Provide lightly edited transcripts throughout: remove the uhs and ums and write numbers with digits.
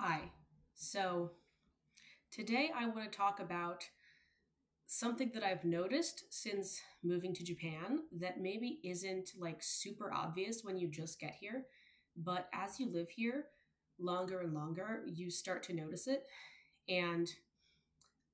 Hi. So today I want to talk about something that I've noticed since moving to Japan that maybe isn't like super obvious when you just get here, but as you live here longer and longer, you start to notice it. And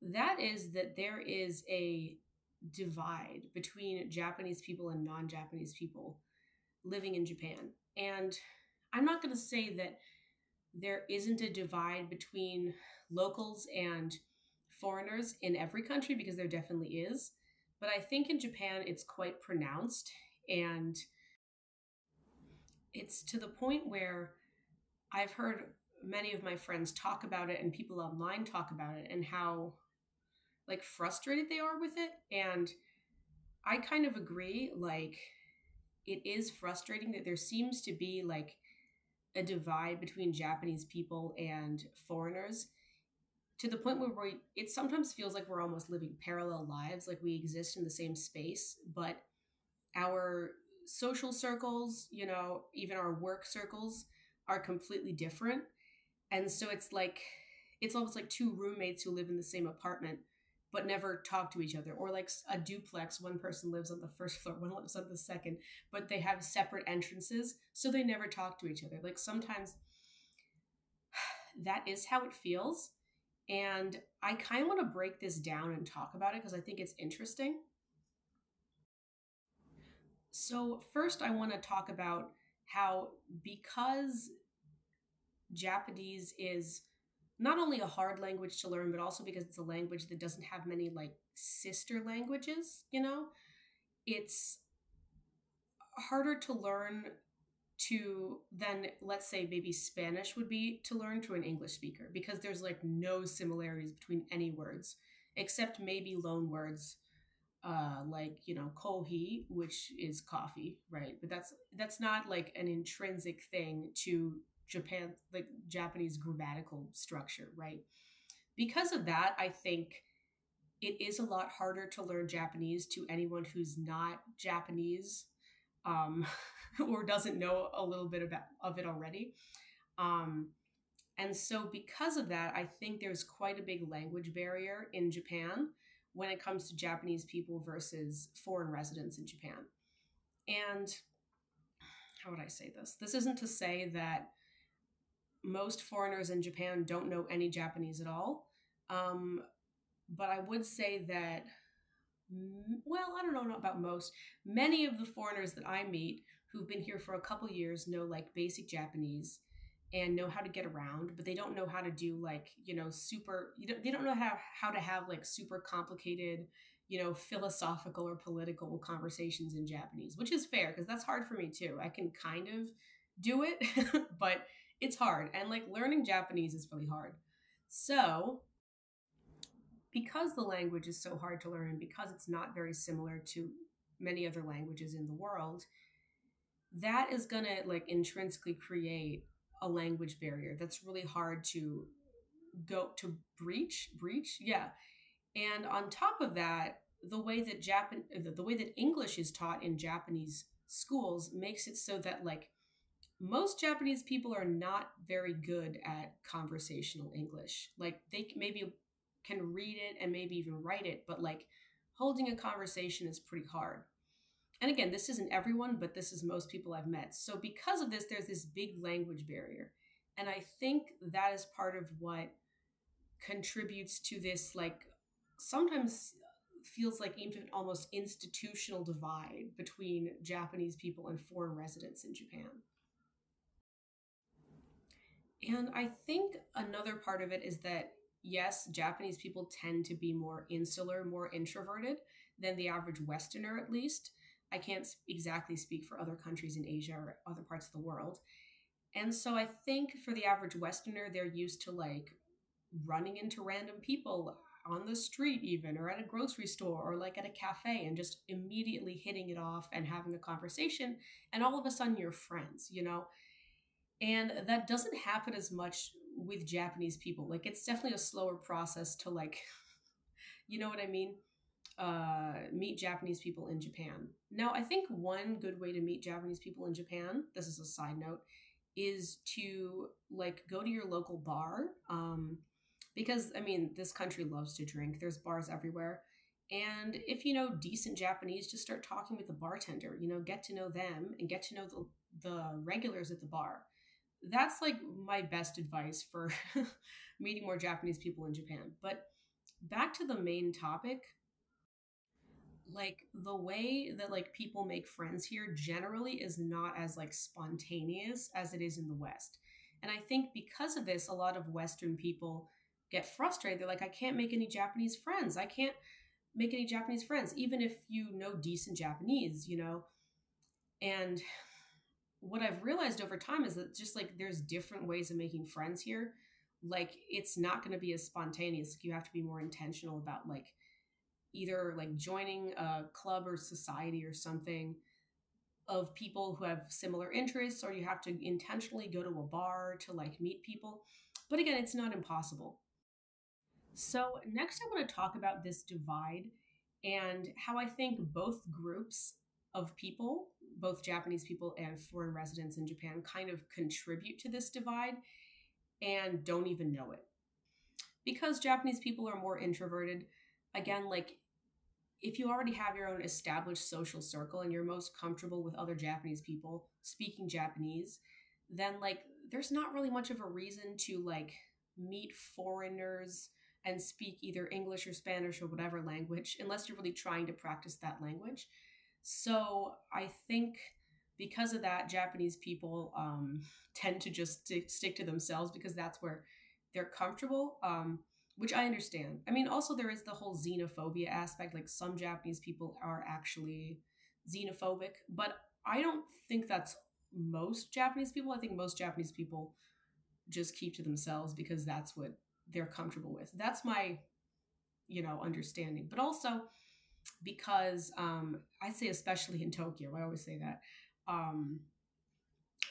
that is that there is a divide between Japanese people and non Japanese people living in Japan. And I'm not going to say that there isn't a divide between locals and foreigners in every country because there definitely is. But I think in Japan it's quite pronounced and it's to the point where I've heard many of my friends talk about it and people online talk about it and how like frustrated they are with it. And I kind of agree. Like, it is frustrating that there seems to be like a divide between Japanese people and foreigners to the point where it sometimes feels like we're almost living parallel lives, like we exist in the same space, but our social circles, even our work circles are completely different. And so it's almost like two roommates who live in the same apartment but never talk to each other, or like a duplex, one person lives on the first floor, one lives on the second, but they have separate entrances, so they never talk to each other. Like, sometimes that is how it feels. And I kind of want to break this down and talk about it because I think it's interesting. So, first, I want to talk about how, because Japanese is not only a hard language to learn, but also because it's a language that doesn't have many like sister languages, it's harder to learn to than, let's say, maybe Spanish would be to learn to an English speaker, because there's like no similarities between any words except maybe loan words, like, kohi, which is coffee, right? But that's not like an intrinsic thing to Japan, like Japanese grammatical structure, right? Because of that, I think it is a lot harder to learn Japanese to anyone who's not Japanese, um, or doesn't know a little bit about of it already. Um, and so, because of that, I think there's quite a big language barrier in Japan when it comes to Japanese people versus foreign residents in Japan. And how would I say this? This isn't to say that most foreigners in Japan don't know any Japanese at all. Um, but I would say that, well, I don't know about most. Many of the foreigners that I meet who've been here for a couple years know like basic Japanese and know how to get around, but they don't know how to do like, they don't know how to have like super complicated, philosophical or political conversations in Japanese, which is fair because that's hard for me too. I can kind of do it, but it's hard. And like learning Japanese is really hard. So, because the language is so hard to learn and because it's not very similar to many other languages in the world, that is going to like intrinsically create a language barrier that's really hard to go to breach. Yeah. And on top of that, the way that English is taught in Japanese schools makes it so that like most Japanese people are not very good at conversational English. Like, they maybe can read it and maybe even write it, but like holding a conversation is pretty hard. And again, this isn't everyone, but this is most people I've met. So because of this, there's this big language barrier. And I think that is part of what contributes to this, like, sometimes feels like even almost institutional divide between Japanese people and foreign residents in Japan. And I think another part of it is that, yes, Japanese people tend to be more insular, more introverted than the average Westerner, at least. I can't exactly speak for other countries in Asia or other parts of the world. And so I think for the average Westerner, they're used to like running into random people on the street, even, or at a grocery store, or like at a cafe, and just immediately hitting it off and having a conversation. And all of a sudden, you're friends. And that doesn't happen as much with Japanese people. Like, it's definitely a slower process to like, you know what I mean? Meet Japanese people in Japan. Now, I think one good way to meet Japanese people in Japan, this is a side note, is to like go to your local bar. Because I mean, this country loves to drink. There's bars everywhere. And if you know decent Japanese, just start talking with the bartender, get to know them and get to know the regulars at the bar. That's like my best advice for meeting more Japanese people in Japan. But back to the main topic, like the way that like people make friends here generally is not as like spontaneous as it is in the West. And I think because of this, a lot of Western people get frustrated. They're like, I can't make any Japanese friends. I can't make any Japanese friends, even if you know decent Japanese. And what I've realized over time is that just like there's different ways of making friends here. Like it's not going to be as spontaneous. Like you have to be more intentional about like either like joining a club or society or something of people who have similar interests, or you have to intentionally go to a bar to like meet people. But again, it's not impossible. So, next, I want to talk about this divide and how I think both groups of people, both Japanese people and foreign residents in Japan, kind of contribute to this divide and don't even know it. Because Japanese people are more introverted, again, like if you already have your own established social circle and you're most comfortable with other Japanese people speaking Japanese, then like there's not really much of a reason to like meet foreigners and speak either English or Spanish or whatever language unless you're really trying to practice that language. So I think because of that, Japanese people tend to just stick to themselves because that's where they're comfortable. Which I understand. I mean, also there is the whole xenophobia aspect. Like some Japanese people are actually xenophobic, but I don't think that's most Japanese people. I think most Japanese people just keep to themselves because that's what they're comfortable with. That's my, understanding. But also because I say especially in Tokyo, I always say that. Um,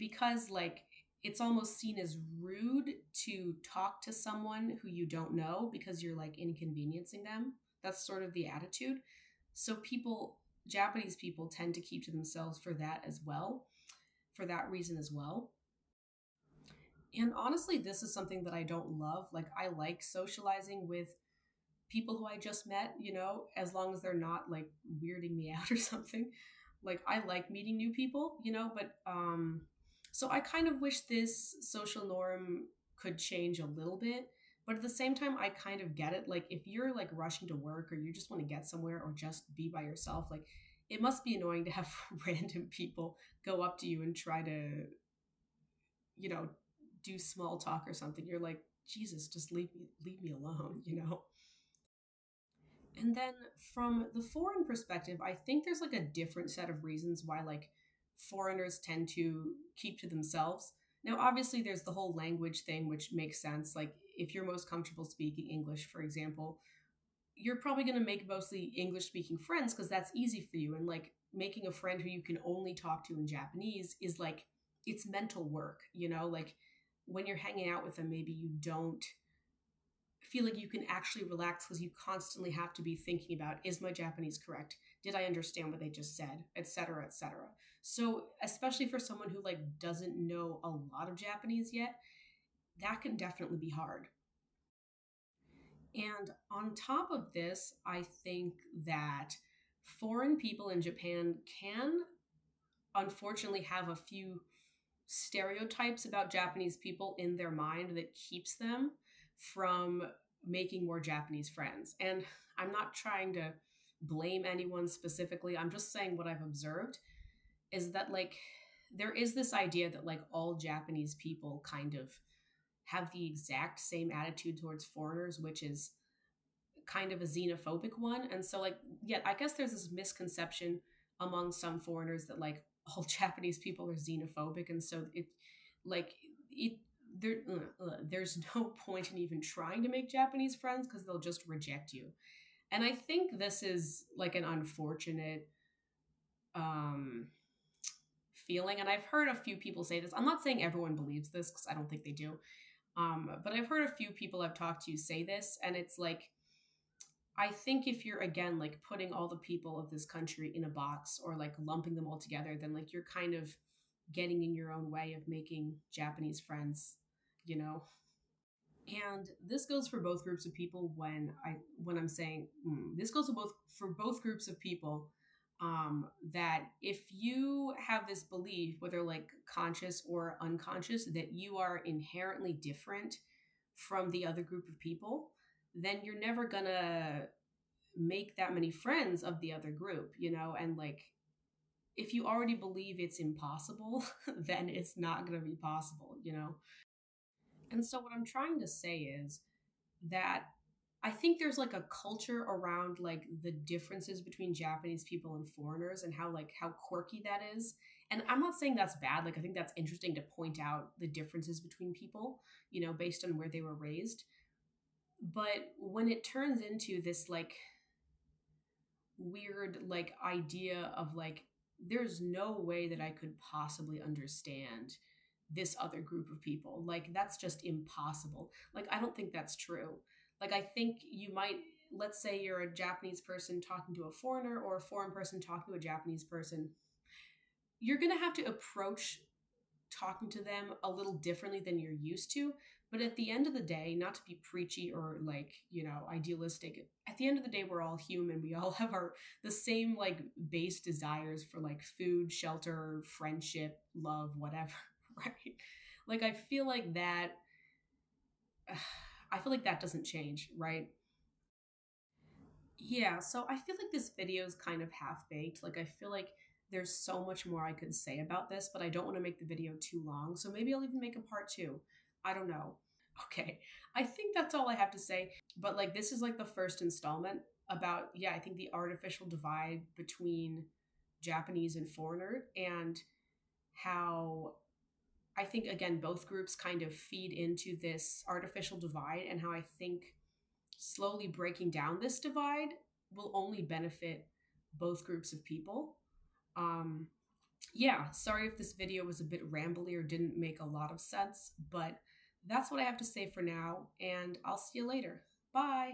because like it's almost seen as rude to talk to someone who you don't know because you're like inconveniencing them. That's sort of the attitude. So Japanese people tend to keep to themselves for that as well, for that reason as well. And honestly, this is something that I don't love. Like I like socializing with people who I just met, as long as they're not like weirding me out or something. Like I like meeting new people, but so I kind of wish this social norm could change a little bit, but at the same time I kind of get it. Like if you're like rushing to work or you just want to get somewhere or just be by yourself, like it must be annoying to have random people go up to you and try to, you know, do small talk or something. You're like, Jesus, just leave me alone. And then from the foreign perspective, I think there's like a different set of reasons why like foreigners tend to keep to themselves. Now, obviously, there's the whole language thing, which makes sense. Like, if you're most comfortable speaking English, for example, you're probably going to make mostly English speaking friends because that's easy for you. And like making a friend who you can only talk to in Japanese is like, it's mental work. Like when you're hanging out with them, maybe you don't feel like you can actually relax because you constantly have to be thinking about, is my Japanese correct? Did I understand what they just said? Etc. etc. So especially for someone who like doesn't know a lot of Japanese yet, that can definitely be hard. And on top of this, I think that foreign people in Japan can unfortunately have a few stereotypes about Japanese people in their mind that keeps them from making more Japanese friends. And I'm not trying to blame anyone specifically. I'm just saying what I've observed is that like there is this idea that like all Japanese people kind of have the exact same attitude towards foreigners, which is kind of a xenophobic one. And so like yeah, I guess there's this misconception among some foreigners that like all Japanese people are xenophobic, and so it like it there there's no point in even trying to make Japanese friends because they'll just reject you. And I think this is like an unfortunate um feeling, and I've heard a few people say this. I'm not saying everyone believes this because I don't think they do. But I've heard a few people I've talked to say this, and it's like I think if you're again like putting all the people of this country in a box or like lumping them all together, then like you're kind of getting in your own way of making Japanese friends, you know? And this goes for both groups of people when I'm saying this goes for both groups of people, that if you have this belief, whether like conscious or unconscious, that you are inherently different from the other group of people, then you're never gonna make that many friends of the other group, you know? And like, if you already believe it's impossible, then it's not gonna be possible, you know? And so, what I'm trying to say is that I think there's like a culture around like the differences between Japanese people and foreigners and how quirky that is. And I'm not saying that's bad. Like I think that's interesting to point out the differences between people, you know, based on where they were raised. But when it turns into this like weird like idea of like there's no way that I could possibly understand this other group of people. Like that's just impossible. Like I don't think that's true. Like I think you might, let's say you're a Japanese person talking to a foreigner or a foreign person talking to a Japanese person. You're going to have to approach talking to them a little differently than you're used to. But at the end of the day, not to be preachy or like, you know, idealistic, at the end of the day, we're all human. We all have the same like base desires for like food, shelter, friendship, love, whatever, right? Like I feel like that doesn't change, right? Yeah, so I feel like this video is kind of half baked. Like, I feel like there's so much more I could say about this, but I don't want to make the video too long. So maybe I'll even make a part two. I don't know. Okay, I think that's all I have to say. But like, this is like the first installment about, yeah, I think the artificial divide between Japanese and foreigner and how I think, again, both groups kind of feed into this artificial divide and how I think slowly breaking down this divide will only benefit both groups of people. Um, yeah, sorry if this video was a bit rambly or didn't make a lot of sense, but that's what I have to say for now, and I'll see you later. Bye.